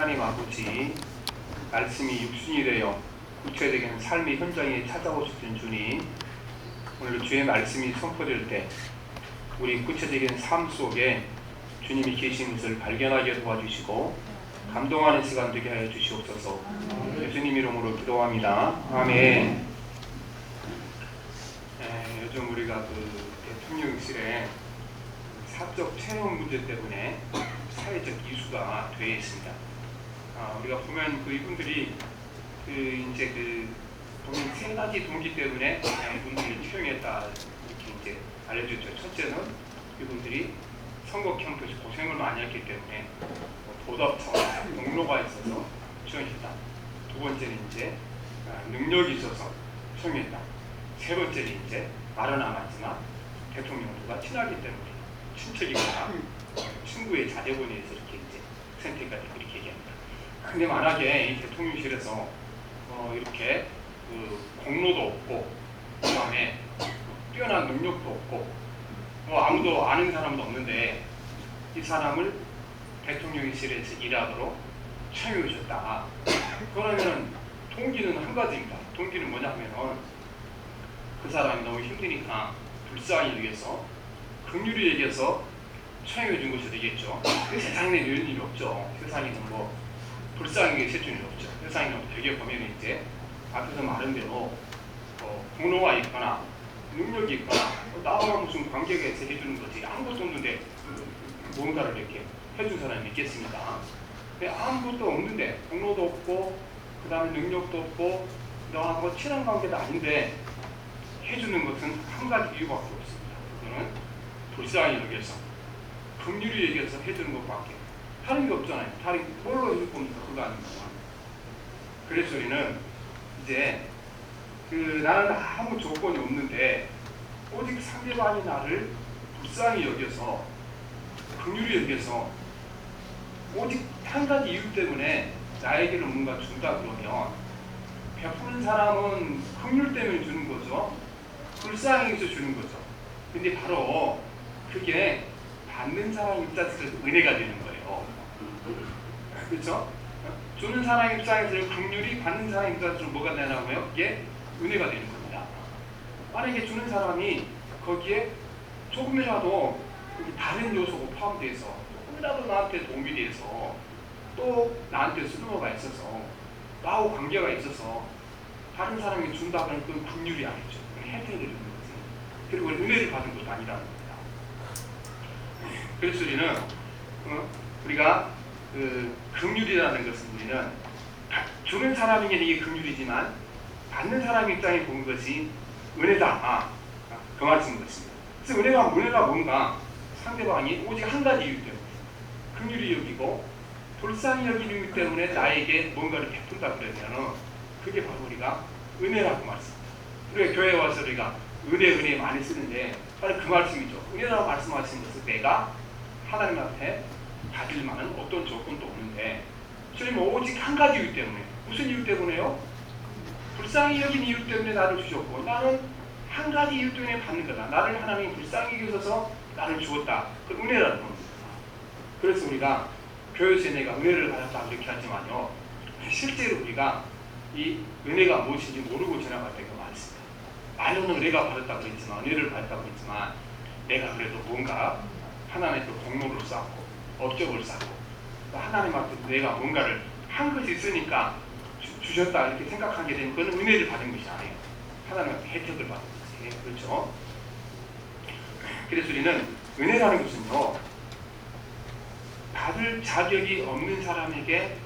하나님 아버지, 말씀이 육신이 되어 구체적인 삶의 현장에 찾아오셨던 주님, 오늘 주의 말씀이 선포될 때 우리 구체적인 삶 속에 주님이 계신 것을 발견하게 도와주시고 감동하는 시간 되게 하여 주시옵소서. 예수님 이름으로 기도합니다. 아멘. 요즘 우리가 대통령실에 사적 채용 문제 때문에 사회적 이슈가 되어 있습니다. 우리가 보면 이분들이 보면 세 가지 동기 때문에 이분들을 채용했다 이렇게 이제 알려졌죠. 첫째는 이분들이 선거 캠프에서 고생을 많이 했기 때문에 보답처와 농로가 있어서 채용했다. 두 번째는 이제 능력이 있어서 채용했다. 세 번째는 이제 말은 안 하지만 대통령과 친하기 때문에 친척이거나 친구의 자제분에 의해서 이렇게 이제 선택까지 그렇게 얘기합니다. 근데 만약에 이 대통령실에서 이렇게 공로도 없고 그다음에 뛰어난 능력도 없고 아무도 아는 사람도 없는데 이 사람을 대통령실에서 일하도록 채용해 주셨다. 그러면 동기는 한 가지입니다. 동기는 뭐냐면은 그 사람이 너무 힘드니까 불쌍히 여겨서 긍휼히 여겨서 채용해 준 것이 되겠죠. 세상에 이런 일이 없죠. 세상에는 불쌍하게 해줄 일 없죠. 세상에는 되게 보면 이제 앞에서 말한 대로 공로가 있거나 능력이 있거나 나와 무슨 관계가 있어 해주는 거지 아무것도 없는데 뭔가를 이렇게 해준 사람이 있겠습니까? 아무것도 없는데 공로도 없고 그 다음에 능력도 없고 너하고 친한 관계도 아닌데 해주는 것은 한 가지 이유밖에 없습니다. 그거는 불쌍히 여겨서 긍휼히 여겨서 해주는 것밖에 다른 게 없잖아요. 다른 뭘로 해줄 겁니까? 그거 아닙니까? 그래서 우리는 이제 나는 아무 조건이 없는데 오직 상대방이 나를 불쌍히 여겨서 긍휼히 여겨서 오직 한 가지 이유 때문에 나에게는 뭔가 준다 그러면 베푸는 사람은 긍휼 때문에 주는 거죠. 불쌍히 해서 주는 거죠. 근데 바로 그게 받는 사람 입장에서 은혜가 되는 거예요. 그렇죠? 주는 사람 입장에서는 긍휼이, 받는 사람 입장에서 뭐가 되냐고요? 그게 은혜가 되는 겁니다. 만약에 주는 사람이 거기에 조금이라도 다른 요소가 포함돼서 조금이라도 나한테 도움이 돼서 또 나한테 쓸모가 있어서 나하고 관계가 있어서 다른 사람이 준다 그러면 그건 긍휼이 아니죠. 그건 혜택을 주는 거지. 그리고 은혜를 받은 것도 아니라는 겁니다. 그래서 우리는 우리가 긍휼이라는 것은 우리는 주는 사람에게 이게 긍휼이지만 받는 사람 입장에 본 것이 은혜다. 그 말씀인 것입니다. 그래서 은혜가 뭔가 상대방이 오직 한 가지 이유 때문에 긍휼히 여기고 불쌍히 여기는 이유 때문에 나에게 뭔가를 베푼다 그러면 그게 바로 우리가 은혜라고 말씀합니다. 우리가 교회에 와서 우리가 은혜 많이 쓰는데 바로 그 말씀이죠. 은혜라고 말씀하시는 것은 내가 하나님 앞에 받을 만한 어떤 조건도 없는데 주님은 오직 한 가지 이유 때문에 무슨 이유 때문에요? 불쌍히 여긴 이유 때문에 나를 주셨고 나는 한 가지 이유 때문에 받는 거다. 나를 하나님이 불쌍히 여기셔서 나를 주었다. 그 은혜라는 겁니다. 그래서 우리가 교회에서 내가 은혜를 받았다 이렇게 하지만요 실제로 우리가 이 은혜가 무엇인지 모르고 지나갈 때가 많습니다. 말로는 은혜가 받았다고 그랬지만 은혜를 받았다고 그랬지만 내가 그래도 뭔가 하나님의 공로를 쌓고 업적을 쌓고 하나님 앞에 내가 뭔가를 한 것이 있으니까 주셨다 이렇게 생각하게 되면 그건 은혜를 받은 것이 아니에요. 하나님의 혜택을 받은 것이. 그렇죠? 그래서 우리는 은혜라는 것은요 받을 자격이 없는 사람에게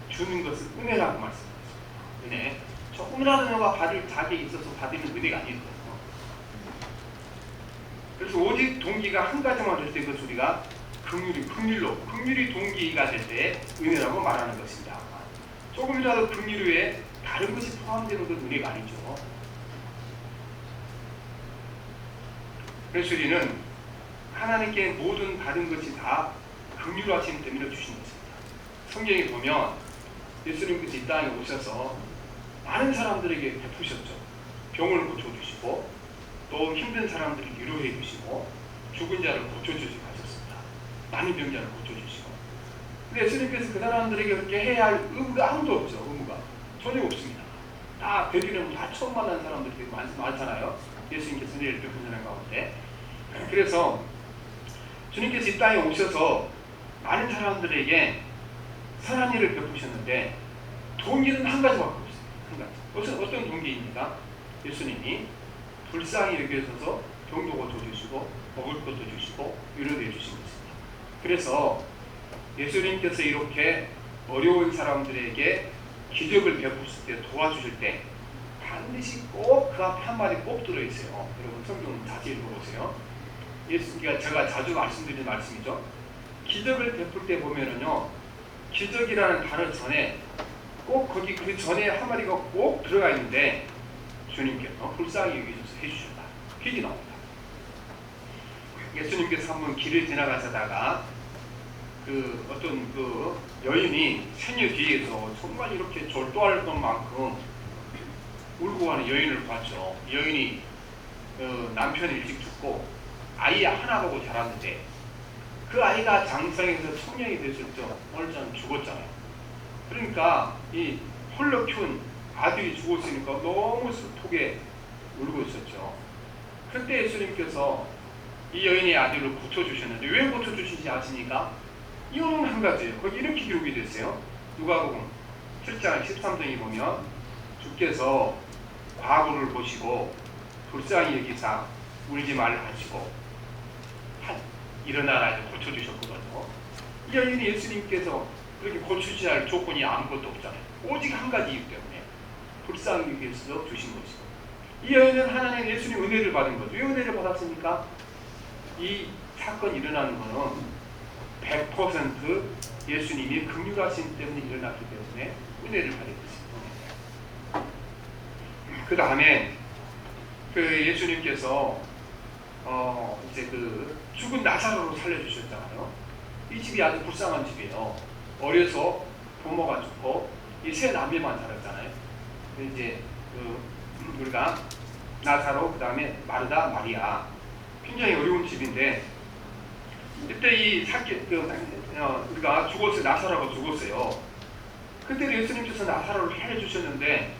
주는 것을 은혜라고 말씀드렸습니다. 은혜. 조금이라도 너가 받을 자격이 있어서 받으면 은혜가 아니거든요. 그래서 오직 동기가 한 가지만 될 때 그것을 우리가 긍휼이 동기가 될 때 은혜라고 말하는 것입니다. 조금이라도 긍휼 외에 다른 것이 포함되는 건 은혜가 아니죠. 그래서 우리는 하나님께 모든 받은 것이 다 긍휼하심 때문에 주신 것입니다. 성경에 보면 예수님께서 이 땅에 오셔서 많은 사람들에게 베푸셨죠. 병을 고쳐주시고 또 힘든 사람들을 위로해 주시고 죽은 자를 고쳐주시고 하셨습니다. 많은 병자를 고쳐주시고 근데 예수님께서 그 사람들에게 그렇게 해야 할 의무가 아무도 없죠. 의무가 전혀 없습니다. 다 되기는 다 처음 만난 사람들이 많잖아요. 예수님께서 은혜를 베푸는 사람 가운데. 그래서 주님께서 이 땅에 오셔서 많은 사람들에게 선한 일을 베푸셨는데 동기는 한 가지밖에 없어요. 한 가지. 어떤 동기입니까? 예수님이 불쌍히 여기셔서 병도 고쳐주시고 먹을 것도 주시고 위로도 해주신 것입니다. 그래서 예수님께서 이렇게 어려운 사람들에게 기적을 베푸실 때, 도와주실 때 반드시 꼭 그 앞에 한마디 꼭 들어있어요. 여러분 성경 자세히 읽어보세요. 예수님께서 제가 자주 말씀드리는 말씀이죠. 기적을 베풀 때 보면은요, 기적이라는 단어 전에 꼭 거기 그 전에 한마디가 꼭 들어가 있는데 주님께서 불쌍히 여기셔서 해주셨다. 퀴즈 나옵니다. 예수님께서 한번 길을 지나가시다가 그 어떤 그 여인이 새녀 뒤에서 정말 이렇게 졸도할 것만큼 울고 가는 여인을 봤죠. 여인이 남편이 일찍 죽고 아이 하나 보고 자랐는데 그 아이가 장성해서 청년이 됐을 때 어느 날 죽었잖아요. 그러니까 이 홀로 키운 아들이 죽었으니까 너무 슬프게 울고 있었죠. 그때 예수님께서 이 여인의 아들을 고쳐주셨는데 왜 고쳐주신지 아십니까? 이유는 한 가지예요. 거기 이렇게 기록이 됐어요. 누가복음 7장 13절에 보면 주께서 과부를 보시고 불쌍히 여기사 울지 말라 하시고 일어나라 해서 고쳐주셨거든요. 이 여인이 예수님께서 그렇게 고치셔야 할 조건이 아무것도 없잖아요. 오직 한 가지 이유 때문에 불쌍히 여기서 주신 것이고, 이 여인은 하나님 예수님 은혜를 받은 거죠. 왜 은혜를 받았습니까? 이 사건이 일어나는 것은 100% 예수님이 긍휼하심 때문에 일어났기 때문에 은혜를 받은 것입니다. 그 다음에 그 예수님께서 이제 그 죽은 나사로를 살려주셨잖아요. 이 집이 아주 불쌍한 집이에요. 어려서 부모가 죽고 이 세 남매만 살았잖아요. 이제 우리가 나사로, 그 다음에 마르다, 마리아, 굉장히 어려운 집인데 그때 이 우리가 죽었어요. 나사로가 죽었어요. 그때 예수님께서 나사로를 살려주셨는데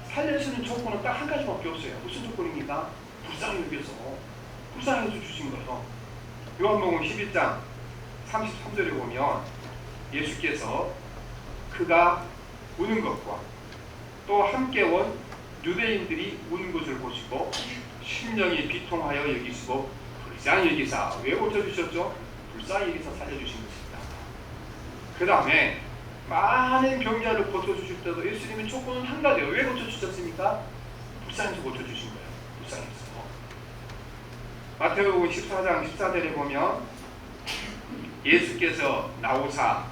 살려주는 조건은 딱 한 가지밖에 없어요. 무슨 조건입니까? 불쌍히 여겨서 불쌍히 주신 거예요. 요한복음 11장 33절에 보면 예수께서 그가 우는 것과 또 함께 온 유대인들이 우는 것을 보시고 심령이 비통하여 여기시고 불쌍히 여기사, 왜 고쳐주셨죠? 불쌍히 여기사 살려주신 것입니다. 그 다음에 많은 병자를 고쳐주실 때도 예수님은 조건은 한 가지예요. 왜 고쳐주셨습니까? 불쌍해서 고쳐주신 거예요. 불쌍해서. 마태복음 14장 14절에 보면 예수께서 나오사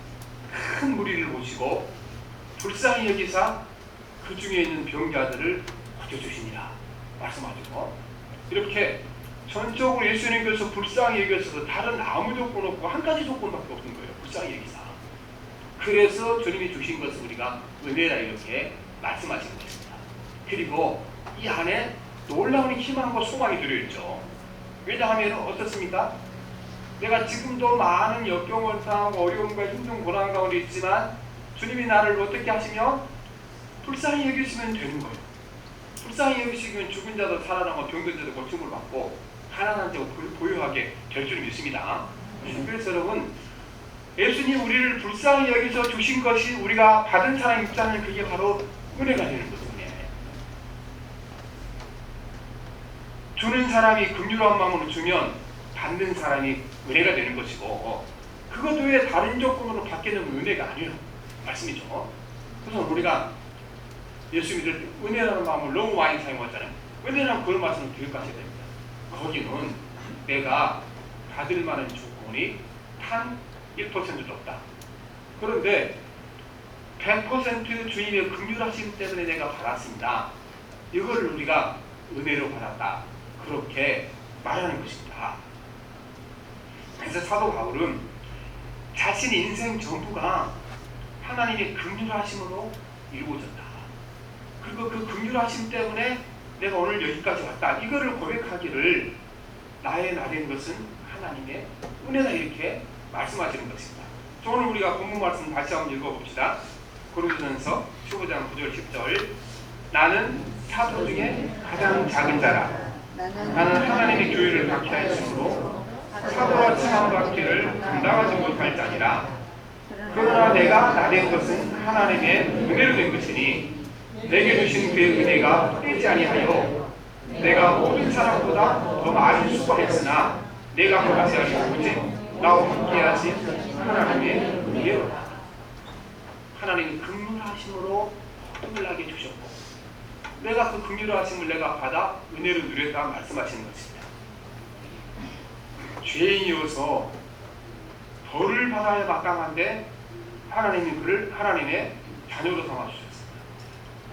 큰 무리를 보시고 불쌍히 여기사 그 중에 있는 병자들을 고쳐주시니라 말씀하죠. 이렇게 전적으로 예수님께서 불쌍히 여기셔서 다른 아무 조건 없고 한 가지 조건밖에 없는 거예요. 불쌍히 여기사. 그래서 주님이 주신 것을 우리가 은혜라 이렇게 말씀하시는 것입니다. 그리고 이 안에 놀라운 희망과 소망이 들어있죠. 왜냐하면 어떻습니까? 내가 지금도 많은 역경을 당하고 어려움과 힘든 고난 가운데 있지만 주님이 나를 어떻게 하시며 불쌍히 여기시면 되는 거예요. 불쌍히 여기시면 죽은 자도 살아나고 병든 자도 고침을 받고 가난한 자도 보유하게 될 줄 믿습니다. 그래서 여러분, 예수님 우리를 불쌍히 여기서 주신 것이 우리가 받은 사람 입장은 그게 바로 은혜가 되는 거죠. 주는 사람이 긍휼한 마음으로 주면 받는 사람이 은혜가 되는 것이고, 그것 외에 다른 조건으로 받기는 은혜가 아니에요. 말씀이죠. 그래서 우리가 예수 믿을 때 은혜라는 마음을 너무 많이 사용하잖아요. 은혜라는 그런 말씀을 기억하셔야 됩니다. 거기는 내가 받을 만한 조건이 단 1%도 없다. 그런데 100% 주님의 긍휼하심 때문에 내가 받았습니다. 이걸 우리가 은혜로 받았다. 그렇게 말하는 것입니다. 그래서 사도 바울은 자신 인생 전부가 하나님의 긍휼하심으로 이루어졌다. 그리고 그 긍휼하심 때문에 내가 오늘 여기까지 왔다. 이거를 고백하기를 나의 나된 것은 하나님의 은혜다 이렇게 말씀하시는 것입니다. 오늘 우리가 본문 말씀 다시 한번 읽어봅시다. 고린도전서 15장 9절 10절. 나는 사도 중에 가장 작은 자라. 나는 하나님의 교회를 박해하였으므로 사도와 칭함받기를 감당하지 못할 자니라. 그러나 내가 나된 것은 하나님의 은혜로 된 것이니 내게 주신 그의 은혜가 떼지 아니하여 내가 모든 사람보다 더 많이 수고했으나 내가 그것이 아니고 오직 나와 함께하신 하나님의 은혜로다. 하나님이 긍휼하심으로 힘을 나게 주셨고 내가 그 긍휼하심을 내가 받아 은혜로 누렸다 말씀하시는 것입니다. 죄인이어서 벌을 받아야 마땅한데 하나님이 그를 하나님의 자녀로 삼아주셨습니다.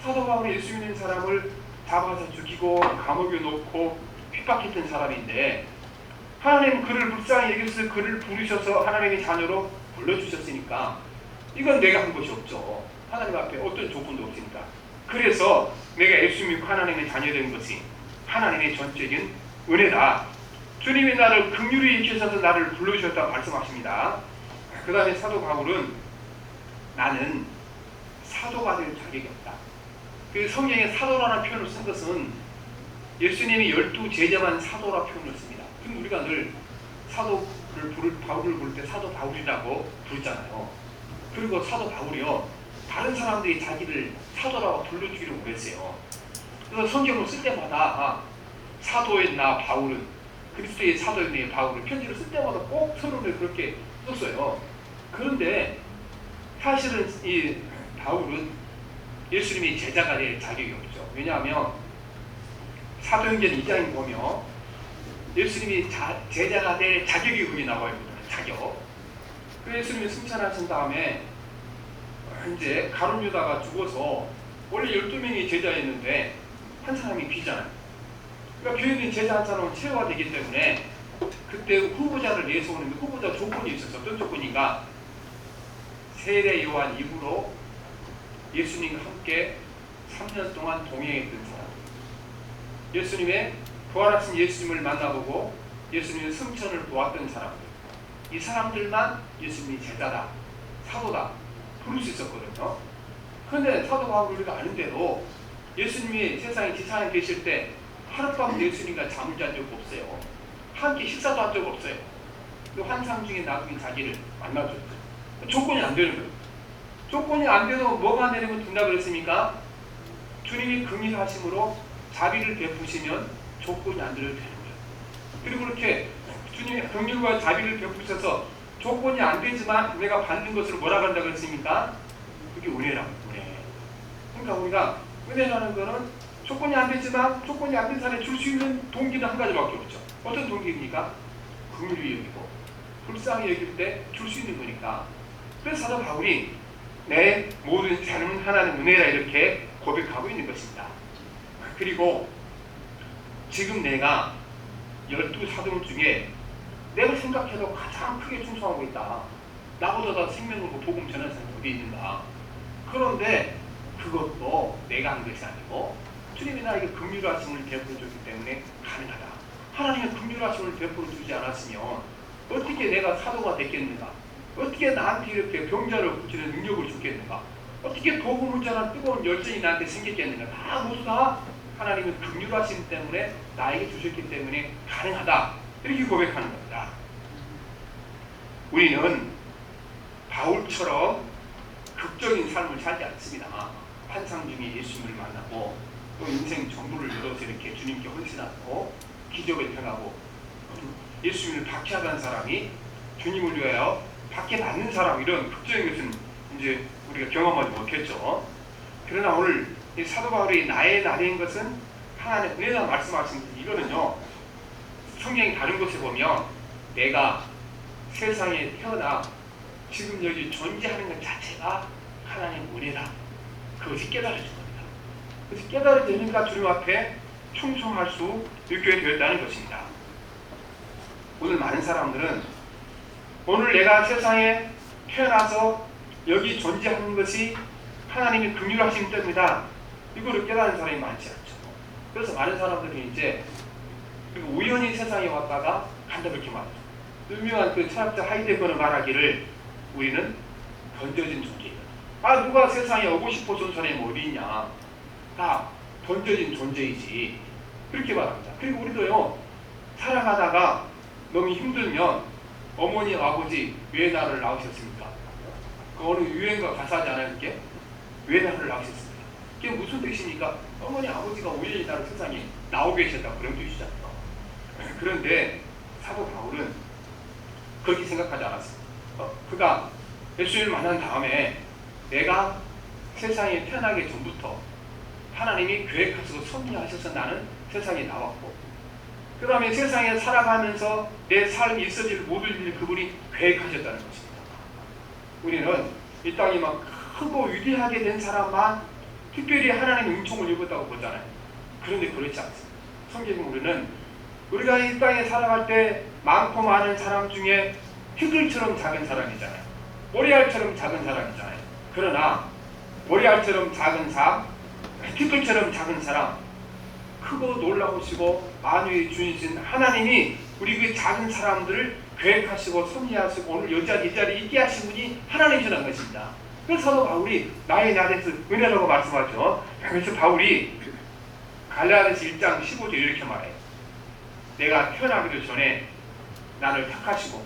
사도 바울이 예수 믿는 사람을 잡아서 죽이고 감옥에 놓고 핍박했던 사람인데 하나님은 그를 불쌍히 여기서 그를 부르셔서 하나님의 자녀로 불러주셨으니까 이건 내가 한 것이 없죠. 하나님 앞에 어떤 조건도 없으니까. 그래서 내가 예수 믿고 하나님의 자녀 된 것이 하나님의 전적인 은혜다. 주님이 나를 긍휼히 여기셔서 나를 불러주셨다고 말씀하십니다. 그 다음에 사도 바울은 나는 사도가 될 자격이 없다. 그 성경에 사도라는 표현을 쓴 것은 예수님이 12제자만 사도라 표현을 씁니다. 그럼 우리가 늘 바울을 부를 때 사도 바울이라고 부르잖아요. 그리고 사도 바울이요 다른 사람들이 자기를 사도라고 불러주기를 원했어요. 그래서 성경을 쓸 때마다 사도의 나 바울은 그리스도의 사도의 내 바울을 편지를 쓸 때마다 꼭 서로를 그렇게 썼어요. 그런데 사실은 이 바울은 예수님이 제자가 될 자격이 없죠. 왜냐하면 사도행전 2장에 보면 예수님이 제자가 될 자격이 거기 나와요. 자격. 그 예수님이 승천하신 다음에 이제 가룟 유다가 죽어서 원래 12명이 제자였는데 한 사람이 비잖아요. 그러니까 교회는 제자 한 사람은 최후가 되기 때문에 그때 후보자를 내세우는데 후보자 조건이 있었어. 어떤 조건인가? 세례 요한 이후로 예수님과 함께 3년 동안 동행했던 사람, 예수님의 부활하신 예수님을 만나보고 예수님의 승천을 보았던 사람들, 이 사람들만 예수님이 제자다, 사도다 부를 수 있었거든요. 그런데 사도 바울이 우리가 아는 대로 예수님이 세상에 지상에 계실 때 하룻밤 예수님과 잠을 잔 적 없어요. 함께 식사도 한 적 없어요. 그 환상 중에 나중에 자기를 만나줬어요. 조건이 안 되는 거예요. 조건이 안 돼도 뭐가 안 되면 된다 그랬습니까? 주님이 긍휼하심으로 자비를 베푸시면 조건이 안 되는 거예요. 그리고 그렇게 주님이 긍휼과 자비를 베푸셔서 조건이 안 되지만 내가 받는 것을 뭐라 한다 그랬습니까? 그게 은혜라고. 은혜. 그러니까 우리가 은혜라는 거는 조건이 안 되지만 조건이 안 된 사람이 줄 수 있는 동기는 한 가지밖에 없죠. 어떤 동기입니까? 긍휼히 여기고 불쌍히 여길 때 줄 수 있는 거니까. 그래서 사도 바울이 내 모든 삶은 하나님 은혜라 이렇게 고백하고 있는 것입니다. 그리고 지금 내가 12사도 중에 내가 생각해도 가장 크게 충성하고 있다. 나보다 더 생명으로 복음 전하는 사람이 어디 있는가. 그런데 그것도 내가 한 것이 아니고 주님이 나에게 긍휼하심을 베풀어줬기 때문에 가능하다. 하나님의 긍휼하심을 베풀어주지 않았으면 어떻게 내가 사도가 됐겠는가. 어떻게 나한테 이렇게 병자를 고치는 능력을 주겠는가. 어떻게 복음을 전하는 뜨거운 열정이 나한테 생겼겠는가. 다 모두 다 하나님의 긍휼하심 때문에 나에게 주셨기 때문에 가능하다. 이렇게 고백하는 겁니다. 우리는 바울처럼 극적인 삶을 살지 않습니다. 환상 중에 예수님을 만나고 또 인생 전부를 열어서 이렇게 주님께 헌신하고 기적을 행하고 예수님을 박해하던 사람이 주님을 위하여 박해받는 사람, 이런 극적인 것은 이제 우리가 경험하지 못했죠. 그러나 오늘 이 사도 바울이 나의 나된 것은 하나님 은혜라 말씀하신 것, 이거는요 성경이 다른 곳에 보면 내가 세상에 태어나 지금 여기 존재하는 것 자체가 하나님 은혜다. 그것이 깨달아진 겁니다. 그래서 깨달아지니까 주님 앞에 충성할 수 있게 되었다는 것입니다. 오늘 많은 사람들은 오늘 내가 세상에 태어나서 여기 존재하는 것이 하나님의 긍휼하심 때문이다. 이거를 깨달은 사람이 많지 않죠. 그래서 많은 사람들이 이제 우연히 세상에 왔다가 간다 그렇게 말하죠. 유명한 그 철학자 하이데거는 말하기를 우리는 던져진 존재예요. 누가 세상에 오고 싶어서 사람이 어디 있냐. 다 던져진 존재이지. 그렇게 말합니다. 그리고 우리도요, 살아가다가 너무 힘들면 어머니, 아버지 왜 나를 낳으셨습니까? 그 어느 유행가 가사지 않아요? 그게? 왜 나를 낳으셨습니까? 그게 무슨 뜻입니까? 어머니, 아버지가 우연히 나를 세상에 나오게 하셨다, 그런 뜻이잖아요. 그런데 사도 바울은 그렇게 생각하지 않았습니다. 그가 예수님을 만난 다음에 내가 세상에 태어나기 전부터 하나님이 계획하시고 섭리하셔서 나는 세상에 나왔고, 그 다음에 세상에 살아가면서 내 삶이 있어질 모든 일을 그분이 계획하셨다는 것입니다. 우리는 이 땅이 막 크고 위대하게 된 사람만 특별히 하나님의 은총을 입었다고 보잖아요. 그런데 그렇지 않습니다. 성경에 우리는 우리가 이 땅에 살아갈 때 많고 많은 사람 중에 휘글처럼 작은 사람이잖아요. 모래알처럼 작은 사람이잖아요. 그러나 모래알처럼 작은 사람, 휘글처럼 작은 사람, 크고 놀라우시고 만유의 주이신 하나님이 우리 그 작은 사람들을 계획하시고 섭리하시고 오늘 이 자리에 있게 하신 분이 하나님이라는 것입니다. 그래서 사도 바울이 나의 나에서 은혜라고 말씀하죠. 그래서 바울이 갈라디아서 1장 15절 이렇게 말해요. 내가 태어나기도 전에 나를 택하시고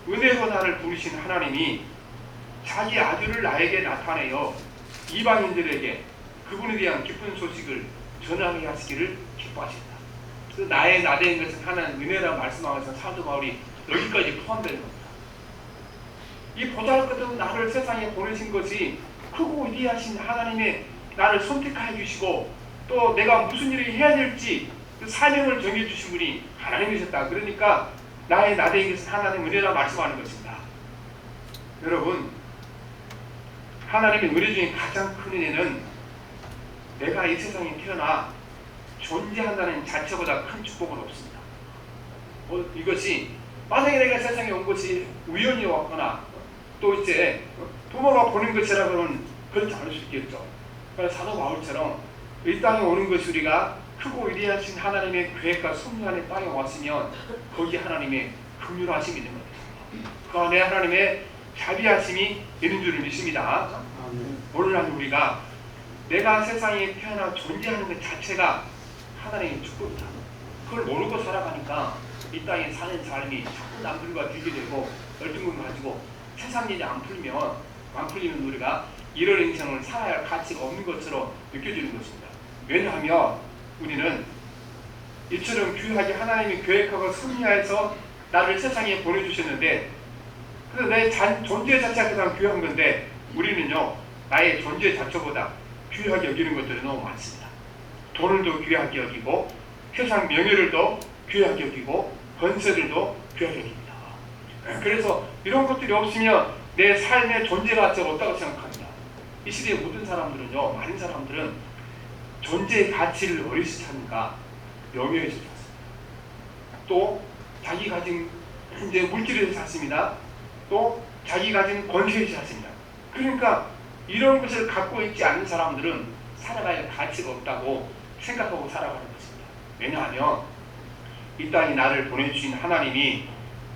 은혜로 나를 부르신 하나님이 자기 아들을 나에게 나타내어 이방인들에게 그분에 대한 기쁜 소식을 전하게 하시기를 기뻐하신다. 그래서 나의 나된 것은 하나님 은혜라 말씀하면서 사도 바울이 여기까지 포함되는 겁니다. 이 보잘것없는 나를 세상에 보내신 것이 크고 위대하신 하나님의 나를 선택하여 주시고 또 내가 무슨 일을 해야 될지 그 사명을 정해주신 분이 하나님이셨다. 그러니까 나의 나된 것은 하나님 은혜라 말씀하는 것입니다. 여러분, 하나님의 은혜 중에 가장 큰 은혜는 내가 이 세상에 태어나 존재한다는 자체보다 큰 축복은 없습니다. 이것이 만약에 내가 세상에 온 것이 우연히 왔거나 또 이제 부모가 보낸 것이라 그러면 그렇지 않을 수 있겠죠. 그래서 사도 바울처럼 이 땅에 오는 것이 우리가 크고 위대하신 하나님의 계획과 섭리 안에 땅에 왔으면 거기 하나님의 긍휼하심이 있는 겁니다. 그 안에 하나님의 자비하심이 있는 줄을 믿습니다. 오늘날 우리가 내가 세상에 태어나 존재하는 것 자체가 하나님의 축복이다. 그걸 모르고 살아가니까 이 땅에 사는 삶이 자꾸 남들과 비교되고 열등감 가지고 세상 일이 안 풀리면 우리가 이런 인생을 살아야 할 가치가 없는 것처럼 느껴지는 것입니다. 왜냐하면 우리는 이처럼 귀하게 하나님이 계획하고 섭리하여서 나를 세상에 보내주셨는데 그래서 내 존재 자체가 가장 귀한 건데 우리는요 나의 존재 자체보다 귀하게 여기는 것들이 너무 많습니다. 돈을 더 귀하게 여기고 세상 명예를 더 귀하게 여기고 권세들도 귀하게 여깁니다. 그래서 이런 것들이 없으면 내 삶의 존재 가치가 없다고 생각합니다. 이 시대의 모든 사람들은요, 많은 사람들은 존재의 가치를 어디서 찾는가? 명예에서 찾습니다. 또 자기 가진 이제 물질에서 찾습니다. 또 자기 가진 권세에서 찾습니다. 그러니까 이런 것을 갖고 있지 않은 사람들은 살아갈 가치가 없다고 생각하고 살아가는 것입니다. 왜냐하면 이 땅에 나를 보내주신 하나님이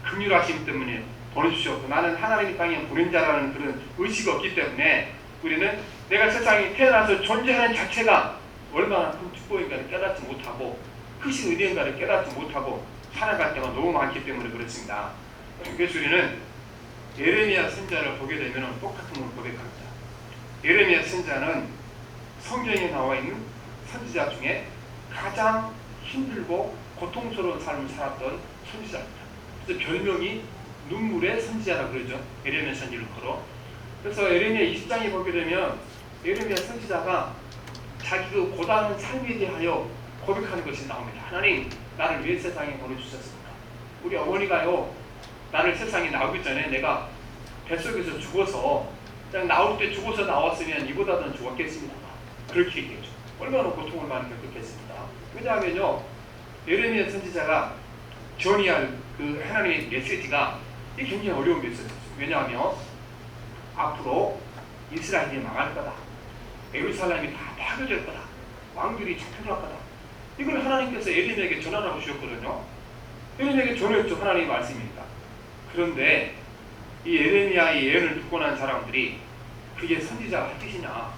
긍휼하심 때문에 보내주셨고 나는 하나님의 땅에 보낸 자라는 그런 의식이 없기 때문에 우리는 내가 세상에 태어나서 존재하는 자체가 얼마나 큰 축복인가를 깨닫지 못하고 크신 은혜인가를 깨닫지 못하고 살아갈 때가 너무 많기 때문에 그렇습니다. 그래서 우리는 예레미야 선지자를 보게 되면 똑같은 걸 고백합니다. 예레미야 선지자는 성경에 나와 있는 선지자 중에 가장 힘들고 고통스러운 삶을 살았던 선지자입니다. 그래서 별명이 눈물의 선지자라고 그러죠. 예레미야 선지를 걸어. 그래서 예레미야 20장에 보게 되면 예레미야 선지자가 자기 그 고단한 삶에 대하여 고백하는 것이 나옵니다. 하나님, 나를 왜 세상에 보내주셨습니까? 우리 어머니가요, 나를 세상에 나오기 전에 내가 뱃속에서 죽어서 그냥 나올 때 죽어서 나왔으면 이보다는 좋았겠습니다. 그렇게 얘기했죠. 얼마나 고통을 많이 겪었겠습니다. 왜냐하면요, 예레미야 선지자가 전이할 그 하나님의 메시지가 이게 굉장히 어려운 메시지죠. 왜냐하면 앞으로 이스라엘이 망할 거다. 예루살렘이 다 파괴될 거다. 왕들이 잡혀갈 거다. 이걸 하나님께서 예레미야에게 전하라고 주셨거든요. 예레미야에게 전했죠. 하나님의 말씀입니다. 그런데 이 에레미야의 예언을 듣고 난 사람들이 그게 선지자가 할 뜻이냐?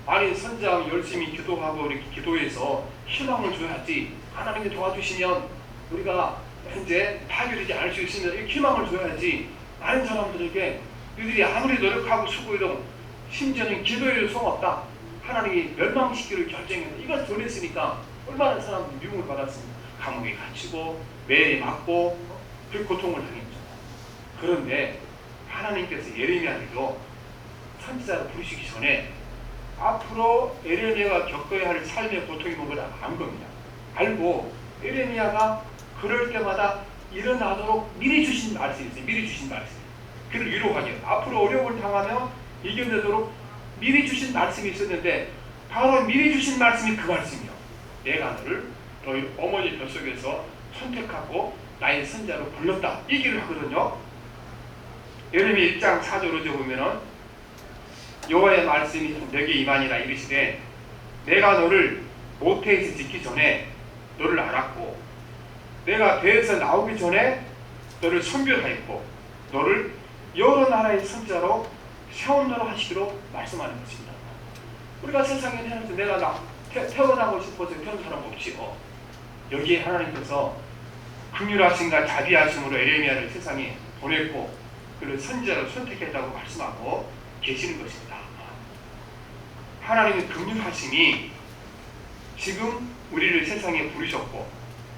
아니 선지자가 열심히 기도하고 이렇게 기도해서 희망을 줘야지. 하나님이 도와주시면 우리가 현재 파괴되지 않을 수 있으면 이렇게 희망을 줘야지. 많은 사람들에게 이들이 아무리 노력하고 수고해도 심지어는 기도해도 소용없다. 하나님이 멸망시키기를 결정해서 이걸 전했으니까 얼마나 사람들이 미움을 받았습니까? 감옥에 갇히고 매에 맞고 그 고통을 당했죠. 그런데 하나님께서 예레미야에도 선지자로 부르시기 전에 앞으로 에레미야가 겪어야 할 삶의 고통이 뭔가 안 겁니다. 알고 에레미야가 그럴 때마다 일어나도록 미리 주신 말씀이 있어요. 미리 주신 말씀. 그를 위로하기. 앞으로 어려움을 당하며 이겨내도록 미리 주신 말씀이 있었는데 바로 미리 주신 말씀이 그 말씀이요. 내가 너를 너희 어머니 뱃속에서 선택하고 나의 선자로 불렀다. 이 얘기를 하거든요. 예레미야 1장 4절로 보면은 여호와의 말씀이 내게 임하니라 이르시되 내가 너를 모태에서 짓기 전에 너를 알았고 내가 배에서 나오기 전에 너를 선별하였고 너를 여러 나라의 선자로 세운다고 하시기로 말씀하는 것입니다. 우리가 세상에 태어나서 내가 태어나고 싶어서 태어난 사람 없지요. 여기에 하나님께서 긍휼하심과 자비하심으로 에레미야를 세상에 보냈고 그를 선지자로 선택했다고 말씀하고 계시는 것입니다. 하나님의 긍휼하심이 지금 우리를 세상에 부르셨고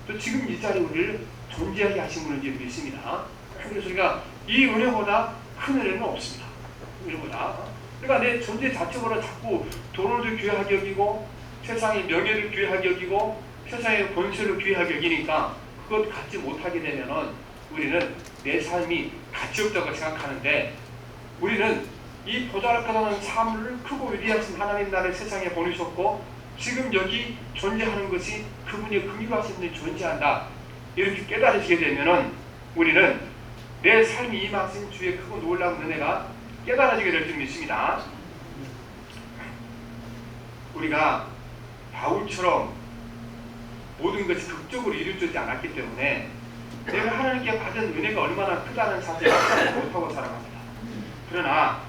또 지금 이 자리에 우리를 존재하게 하신 분을 믿습니다. 그래서 우리가 이 은혜보다 큰 은혜는 없습니다. 은혜보다. 그러니까 내 존재 자체보다 자꾸 돈을 귀하게 여기고 세상의 명예를 귀하게 여기고 세상의 권세를 귀하게 여기니까 그것 갖지 못하게 되면은 우리는 내 삶이 가치 없다고 생각하는데 우리는 이 보잘것없는 삶을 크고 위대하신 하나님 나라를 세상에 보내셨고 지금 여기 존재하는 것이 그분이 긍휼하신 분이 존재한다. 이렇게 깨달으시게 되면은 우리는 내 삶이 임하신 주의 크고 놀라운 은혜가 깨달아지게 될 줄 믿습니다. 우리가 바울처럼 모든 것이 극적으로 이루어지지 않았기 때문에 내가 하나님께 받은 은혜가 얼마나 크다는 사실을 못하고 살아갑니다. 그러나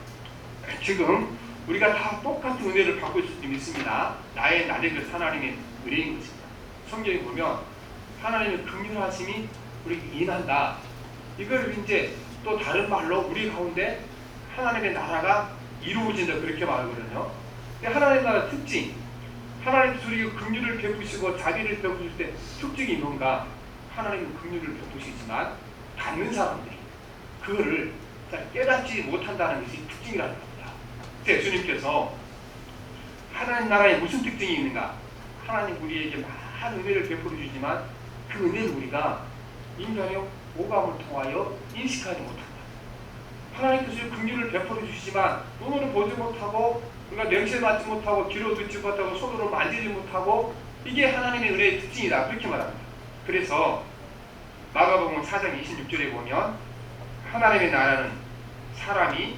지금 우리가 다 똑같은 은혜를 받고 있을 줄 믿습니다. 나의 나된 것 하나님의 은혜인 것입니다. 성경에 보면 하나님의 긍휼하심이 우리에게 임한다. 이걸 이제 또 다른 말로 우리 가운데 하나님의 나라가 이루어진다 그렇게 말하거든요. 하나님의 나라 특징, 하나님께서 우리에게 긍휼을 베푸시고 자비를 베푸실 때 특징이 뭔가 하나님은 긍휼을 베푸시지만 받는 사람들이 그거를 잘 깨닫지 못한다는 것이 특징이라는 겁니다. 예수님께서 하나님 나라에 무슨 특징이 있는가? 하나님 우리에게 많은 은혜를 베풀어 주지만 그 은혜를 우리가 인간의 오감을 통하여 인식하지 못한다. 하나님께서 긍휼을 베풀어 주시지만 눈으로 보지 못하고 우리가 냄새 맡지 못하고 귀로 듣지 못하고 손으로 만지지 못하고 이게 하나님의 은혜의 특징이다. 그렇게 말합니다. 그래서 마가복음 4장 26절에 보면 하나님의 나라는 사람이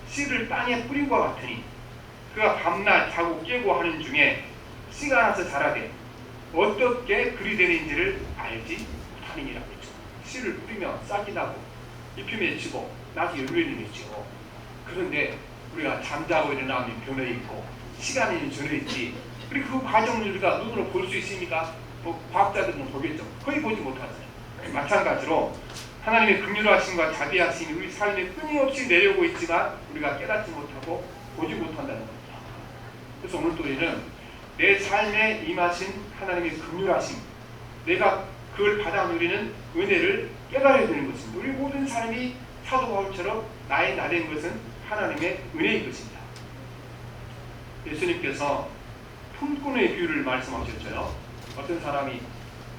씨를 땅에 뿌린 것 같으니 그가 밤낮 자고 깨고 하는 중에 씨가 나서 자라되 어떻게 그리 되는지를 알지 못하느니라. 씨를 뿌리면 싹이 나고 잎이 맺히고 나서 열매를 맺히고 그런데 우리가 잠자고 일어나면 변해 있고 시간이 전해 있지. 그리고 그 과정을 우리가 눈으로 볼 수 있습니까? 뭐 과학자들은 보겠죠. 거의 보지 못하잖아요. 마찬가지로 하나님의 긍휼하심과 자비하심이 우리 삶에 끊임없이 내려오고 있지만 우리가 깨닫지 못하고 보지 못한다는 겁니다. 그래서 오늘 또 우리는 내 삶에 임하신 하나님의 긍휼하심, 내가 그걸 받아 누리는 은혜를 깨달아야 되는 것입니다. 우리 모든 삶이 사도 바울처럼 나의 나된 것은 하나님의 은혜인 것입니다. 예수님께서 품꾼의 비유를 말씀하셨죠. 어떤 사람이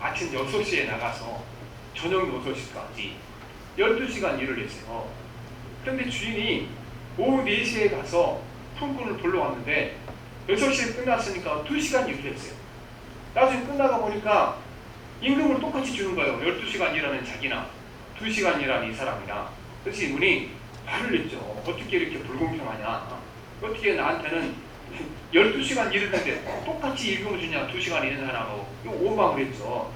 아침 6시에 나가서 저녁 6시까지 12시간 일을 했어요. 그런데 주인이 오후 4시에 가서 품꾼을 불러왔는데 6시에 끝났으니까 2시간 일을 했어요. 나중에 끝나가 보니까 임금을 똑같이 주는 거예요. 12시간 일하는 자기나 2시간 일하는 이 사람이나. 그래서 이분이 화를 냈죠. 어떻게 이렇게 불공평하냐. 어떻게 나한테는 12시간 일했는데 똑같이 임금을 주냐. 2시간 일하는 사람하고. 이거 오망을 했죠.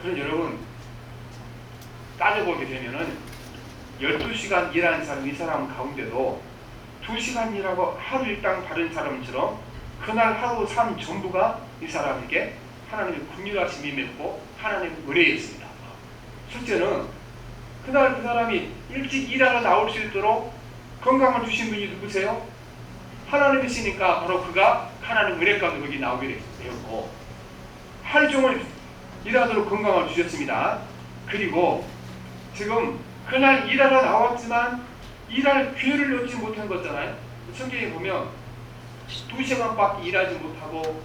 그런 여러분 따져보게 되면은 12시간 일하는 사람, 이 사람 가운데도 2시간 일하고 하루 일당 받은 사람처럼 그날 하루 삶 전부가 이 사람에게 하나님의 긍휼하심이 맺고 하나님의 은혜였습니다. 첫째는 그날 그 사람이 일찍 일하러 나올 수 있도록 건강을 주신 분이 누구세요? 하나님이시니까 바로 그가 하나님 은혜 가운데 거기 나오게 되었고, 하루 종일 일하도록 건강을 주셨습니다. 그리고 지금 그날 일하러 나왔지만 일할 기회를 얻지 못한 거잖아요. 성경에 보면 2시간밖에 일하지 못하고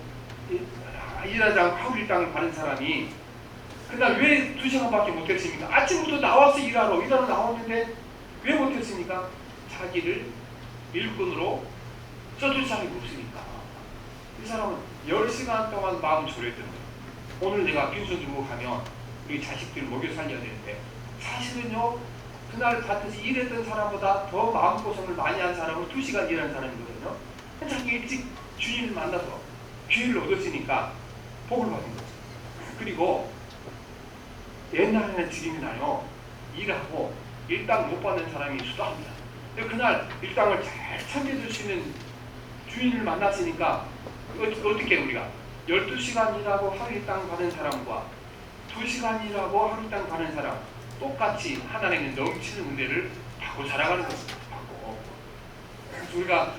일하지 않고 하루 일당을 받은 사람이 그날 왜 2시간밖에 못했습니까? 아침부터 나와서 일하러 나왔는데 왜 못했습니까? 자기를 일꾼으로 써줄 사람이 없으니까. 이 사람은 10시간 동안 마음 졸였던 거예요. 오늘 내가 빈손 들고 가면 우리 자식들 먹여 살려야 되는데, 사실은요 그날 같이 일했던 사람보다 더 마음고생을 많이 한 사람은 2시간 일한 사람이거든요. 자기 일찍 주님을 만나서 기회를 얻었으니까 복을 받은 거죠. 그리고 옛날에는 지금이나요 일하고 일당 못 받는 사람이 수두합니다. 근데 그날 일당을 잘 챙겨줄 수 있는 주인을 만났으니까 어떻게 우리가 12시간 일하고 하루 일당 받은 사람과 2시간 일하고 하루 일당 받은 사람 똑같이 하나님의 넘치는 은혜를 받고 살아가는 것입니다. 그래서 우리가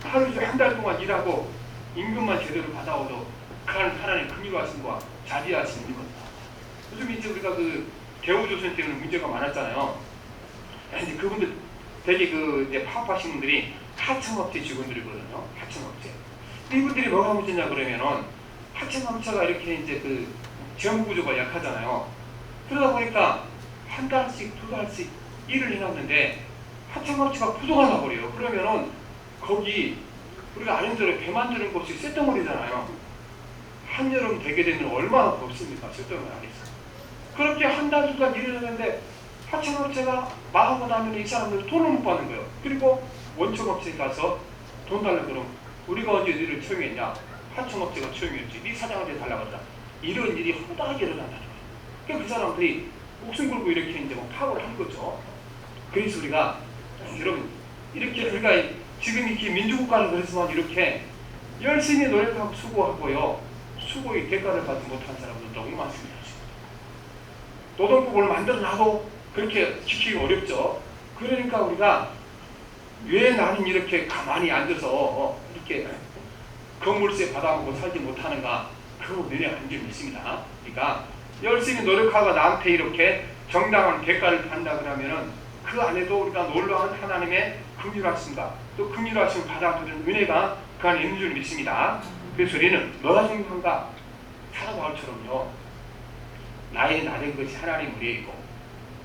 하루 한 달 동안 일하고 임금만 제대로 받아오도 하나님 긍휼하심과 자비하심이 겁니다. 요즘 이제 우리가 그 대우조선 때문에 문제가 많았잖아요. 이제 그분들 되게 이제 파업하신 분들이 하청업체 직원들이거든요. 하청업체. 이분들이 뭐가 문제냐 그러면은 하청업체가 이렇게 이제 그 지원 구조가 약하잖아요. 그러다 보니까 한 달씩 두 달씩 일을 해놨는데 하청업체가 부도가 나버려요. 그러면은 거기 우리가 아는 대로 배 만드는 곳이 쇳덩어리잖아요. 한여름 되게 되면 얼마나 덥습니까? 쇳덩어리 안에서. 그렇게 한 달, 두 달 일을 했는데 하청업체가 망하고 나면 이 사람들 돈을 못 받는 거예요. 그리고 원청업체에 가서 돈 달라고 그러면 우리가 언제 일을 처형했냐? 하청업체가 처형했지. 네 사장한테 달라고 하자. 이런 일이 허다하게 일어난다는 거예요. 그러니까 그 사람들이 목숨 걸고 이렇게 이제 파업을 한 거죠. 그래서 우리가 여러분 이렇게 우리가 지금 이렇게 민주국가를 그랬지만 이렇게 열심히 노력하고 수고하고요. 수고의 대가를 받지 못한 사람들 너무 많습니다. 노동법을 만들어놔도 그렇게 지키기 어렵죠. 그러니까 우리가 왜 나는 이렇게 가만히 앉아서 이렇게 건물세 받아먹고 살지 못하는가? 그거 내내 한 점이 있습니다. 그러니까 열심히 노력하고 나한테 이렇게 정당한 대가를 받는다 그러면은 그 안에도 우리가 놀라운 하나님의 긍휼하심과 또 긍휼하심을 받아들이는 은혜가 그 안에 있는 줄 믿습니다. 그래서 우리는 너나 중한가 사라바울처럼요. 나의 나된 것이 하나님 은혜이고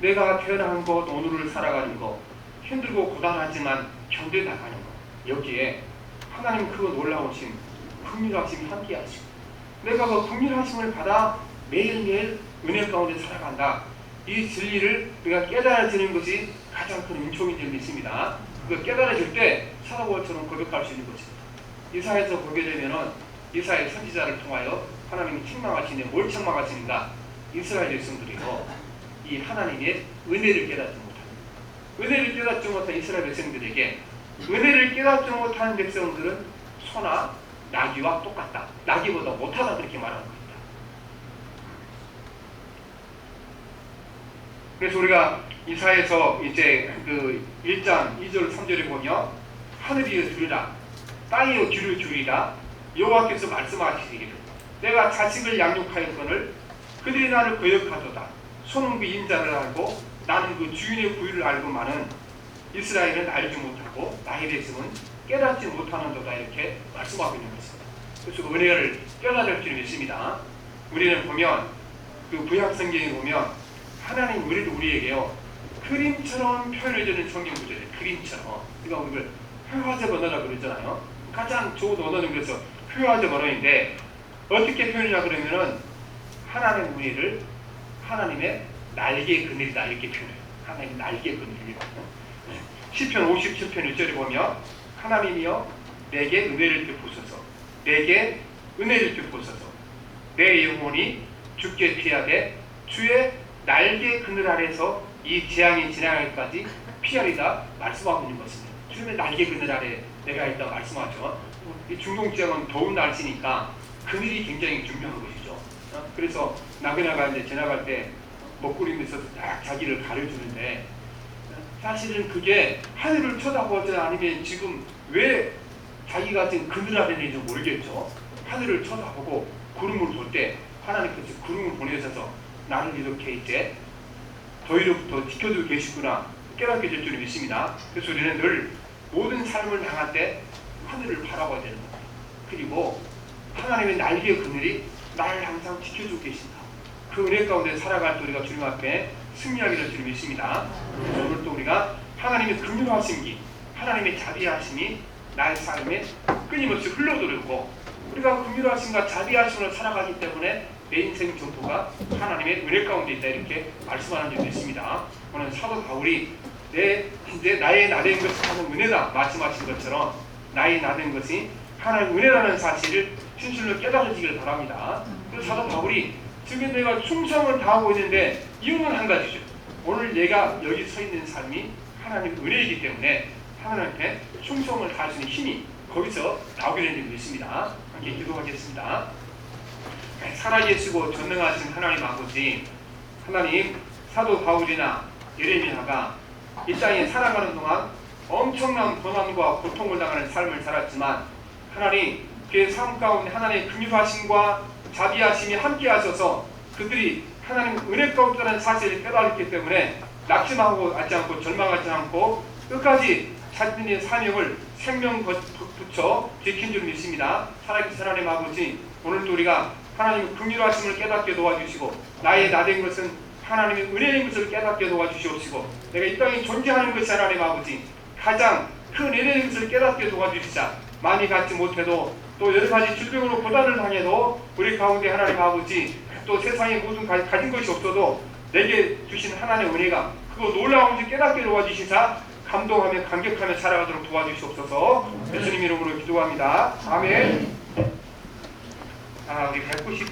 내가 태어난 것 오늘을 살아가는 것 힘들고 고단하지만 견뎌나가는 것 여기에 하나님 그 놀라우신 긍휼하심이 함께하시고 내가 그 긍휼하심을 받아 매일매일 은혜 가운데 살아간다. 이 진리를 우리가 깨달아지는 것이 가장 큰 은총인 줄 믿습니다. 그 깨달아질 때 사도바울처럼 고백할 수 있는 것입니다. 이사야에서 보게 되면은 이사야 선지자를 통하여 하나님이 책망하시는데 뭘 책망하시는가? 이스라엘 백성들이요 이 하나님의 은혜를 깨닫지 못합니다. 은혜를 깨닫지 못한 이스라엘 백성들에게 은혜를 깨닫지 못하는 백성들은 소나 나귀와 똑같다. 나귀보다 못하다 그렇게 말하는 겁니다. 그래서 우리가 이사야에서 이제 그 1장 2절 3절에 보면 하늘이여 들으라 땅이여 귀를 주리라 여호와께서 말씀하시기를 내가 자식을 양육하였거늘 그들이 나를 거역하도다. 손은 그 인자를 알고 나는 그 주인의 부위를 알고만은 이스라엘은 알지 못하고 나의 백성은 깨닫지 못하는도다 이렇게 말씀하고 있는 것입니다. 그래서 그 은혜를 깨달을 줄 믿습니다. 우리는 보면 그 구약 성경에 보면 하나님 우리에게요 그림처럼 표현해주는 성경 구절이에요. 그림처럼. 그러니까 우리가 회화적 언어라고 그랬잖아요. 가장 좋은 언어는 그래서 회화적 언어인데 어떻게 표현하냐 그러면은 하나님의 은혜를 하나님의 날개 그늘이다 이렇게 표현해요. 하나님의 날개 그늘이거든요. 시편 57편 1절에 보면 하나님이여 내게 은혜를 베푸소서 내게 은혜를 베푸소서 내 영혼이 주께 피하되 주의 날개 그늘 아래서 이 재앙이 지나가기까지 피하리다 말씀하고 있는 것입니다. 주님의 날개 그늘 아래 내가 있다 말씀하죠. 이 중동지역은 더운 날씨니까 그늘이 굉장히 중요한 것이죠. 그래서 나그네가 이제 지나갈 때 먹구름에서 딱 자기를 가려주는데 사실은 그게 하늘을 쳐다보지 않으면 지금 왜 자기가 지금 그늘 아래 있는지 모르겠죠. 하늘을 쳐다보고 구름을 볼 때 하나님께서 구름을 보내셔서 나를 이렇게 이제 더위로부터 지켜주고 계시구나 깨닫게 될 줄 믿습니다. 그래서 우리는 늘 모든 삶을 향할 때 하늘을 바라봐야 되는 겁니다. 그리고 하나님의 날개 그늘이 나를 항상 지켜주고 계신다. 그 은혜 가운데 살아갈 때 우리가 주님 앞에 승리하게 될 줄 믿습니다. 그래서 오늘 또 우리가 하나님의 긍휼하심이 하나님의 자비하심이 나의 삶에 끊임없이 흘러들고 우리가 긍휼하심과 자비하심으로 살아가기 때문에 내 인생 전부가 하나님의 은혜 가운데 있다 이렇게 말씀하는 적이 있습니다. 오늘 사도 바울이 나의 나된 것이 하는 은혜다 말씀하신 것처럼 나의 나된 것이 하나님의 은혜라는 사실을 진실로 깨달으시길 바랍니다. 그래서 사도 바울이 지금 내가 충성을 다하고 있는데 이유는 한 가지죠. 오늘 내가 여기 서 있는 삶이 하나님의 은혜이기 때문에 하나님께 충성을 다할 수 있는 힘이 거기서 나오게 되는 줄 믿습니다. 함께 기도하겠습니다. 살아계시고 전능하신 하나님 아버지, 하나님 사도 바울이나 예레미야가 이 땅에 살아가는 동안 엄청난 고난과 고통을 당하는 삶을 살았지만 하나님 그의 삶 가운데 하나님의 긍휼하심과 자비하심이 함께 하셔서 그들이 하나님 은혜 가운데라는 사실을 깨달았기 때문에 낙심하고 하지 않고 절망하지 않고 끝까지 자신의 사명을 생명 붙여 지킨 줄 믿습니다. 살아계신 하나님 아버지, 오늘도 우리가 하나님의 긍휼하심을 깨닫게 도와주시고 나의 나된 것은 하나님의 은혜인 것을 깨닫게 도와주시옵시고 내가 이 땅에 존재하는 것이 하나님 아버지 가장 큰 은혜인 것을 깨닫게 도와주시자. 많이 갖지 못해도 또 여러 가지 질병으로 고단을 당해도 우리 가운데 하나님 아버지 또 세상에 모든 가진 것이 없어도 내게 주신 하나님의 은혜가 그거 놀라운 것을 깨닫게 도와주시사 감동하며 감격하며 살아가도록 도와주시옵소서. 예수님 이름으로 기도합니다. 아멘. 우리 190